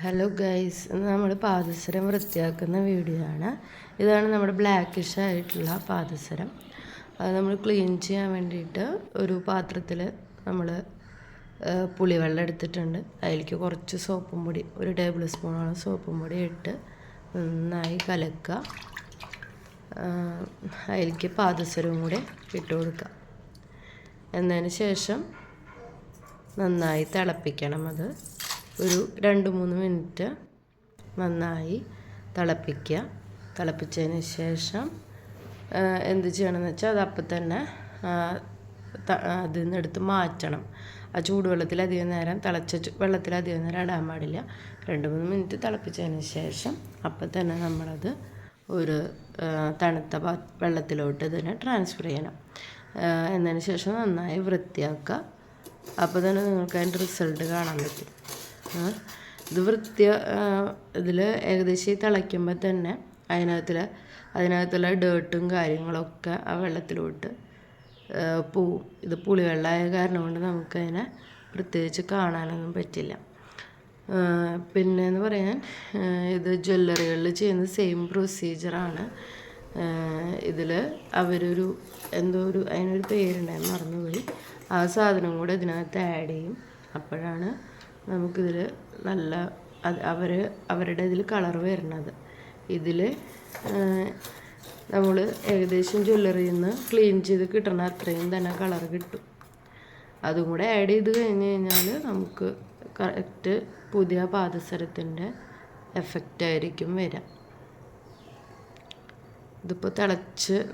Hello guys, ഇന്ന് നമ്മൾ പാദസരം വൃത്തിയാക്കുന്ന വീഡിയോ ആണ്. ഇതാണ് നമ്മുടെ ബ്ലാക്കിഷ് ആയിട്ടുള്ള പാദസരം. അത് നമ്മൾ ക്ലീൻ ചെയ്യാൻ വേണ്ടിയിട്ട് ഒരു പാത്രത്തിൽ നമ്മൾ പുളിവെള്ളം എടുത്തിട്ടുണ്ട്. അതിലേക്ക് കുറച്ച് സോപ്പും പൊടി, 1 ടേബിൾ സ്പൂണോളം സോപ്പും പൊടി ഇട്ട് നന്നായി കലക്കുക. അതിലേക്ക് പാദസരവും കൂടെ ഇട്ട് കൊടുക്കുക. എന്നതിന് ശേഷം നന്നായി തിളപ്പിക്കണം. അത് ഒരു 2-3 മിനിറ്റ് നന്നായി തിളപ്പിക്കുക. തിളപ്പിച്ചതിന് ശേഷം എന്ത് ചെയ്യണമെന്ന് വെച്ചാൽ അത് അപ്പം തന്നെ അതിൽ നിന്ന് എടുത്ത് മാറ്റണം. ആ ചൂടുവെള്ളത്തിൽ അധികം നേരം വെള്ളത്തിൽ അധികം നേരം ഇടാൻ പാടില്ല. 2-3 മിനിറ്റ് തിളപ്പിച്ചതിന് ശേഷം അപ്പം തന്നെ നമ്മളത് ഒരു തണുത്ത വെള്ളത്തിലോട്ട് ഇതിനെ ട്രാൻസ്ഫർ ചെയ്യണം. എന്നതിന് ശേഷം നന്നായി വൃത്തിയാക്കുക. അപ്പോൾ തന്നെ നിങ്ങൾക്ക് അതിൻ്റെ റിസൾട്ട് കാണാൻ പറ്റും. ഇത് ഇതിൽ ഏകദേശം തിളയ്ക്കുമ്പോൾ തന്നെ അതിനകത്തുള്ള ഡേർട്ടും കാര്യങ്ങളൊക്കെ ആ വെള്ളത്തിലോട്ട് പോവും. ഇത് പുളിവെള്ളമായ കാരണം കൊണ്ട് നമുക്കതിനെ പ്രത്യേകിച്ച് കാണാനൊന്നും പറ്റില്ല. പിന്നെ എന്ന് പറയാൻ, ഇത് ജ്വല്ലറികളിൽ ചെയ്യുന്ന സെയിം പ്രൊസീജിയറാണ്. ഇതിൽ അവരൊരു അതിനൊരു പേരുണ്ടായിരുന്നു, മറന്നുപോയി. ആ സാധനം കൂടെ ഇതിനകത്ത് ആഡ് ചെയ്യും. അപ്പോഴാണ് നമുക്കിതിൽ നല്ല അവരുടെ ഇതിൽ കളർ വരുന്നത്. ഇതിൽ നമ്മൾ ഏകദേശം ജ്വല്ലറിയിൽ നിന്ന് ക്ലീൻ ചെയ്ത് കിട്ടണ അത്രയും തന്നെ കളർ കിട്ടും. അതും കൂടെ ആഡ് ചെയ്ത് കഴിഞ്ഞ് കഴിഞ്ഞാൽ നമുക്ക് കറക്റ്റ് പുതിയ പാദസരത്തിൻ്റെ എഫക്റ്റ് ആയിരിക്കും വരിക. ഇതിപ്പോൾ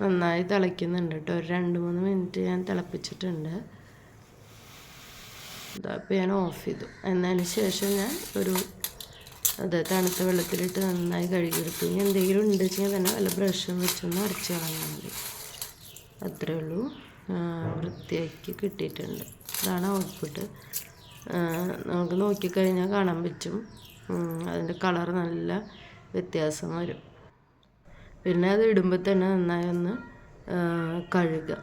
നന്നായി തിളയ്ക്കുന്നുണ്ട് കേട്ടോ. ഒരു 2-3 മിനിറ്റ് ഞാൻ തിളപ്പിച്ചിട്ടുണ്ട്. അപ്പോൾ ഞാൻ ഓഫ് ചെയ്തു. എന്നതിന് ശേഷം ഞാൻ തണുത്ത വെള്ളത്തിലിട്ട് നന്നായി കഴുകിയെടുത്തു. ഇനി എന്തെങ്കിലും ഉണ്ട് വെച്ചാൽ തന്നെ വല്ല ബ്രഷും വെച്ചൊന്ന് അരച്ച് കളഞ്ഞാൽ മതി. അത്രേ ഉള്ളൂ. വൃത്തിയാക്കി കിട്ടിയിട്ടുണ്ട്. ഇതാണ് ഔട്ട്പുട്ട്. നമുക്ക് നോക്കിക്കഴിഞ്ഞാൽ കാണാൻ പറ്റും, അതിൻ്റെ കളർ നല്ല വ്യത്യാസം വരും. പിന്നെ അത് ഇടുമ്പോൾ തന്നെ നന്നായി ഒന്ന് കഴുകുക.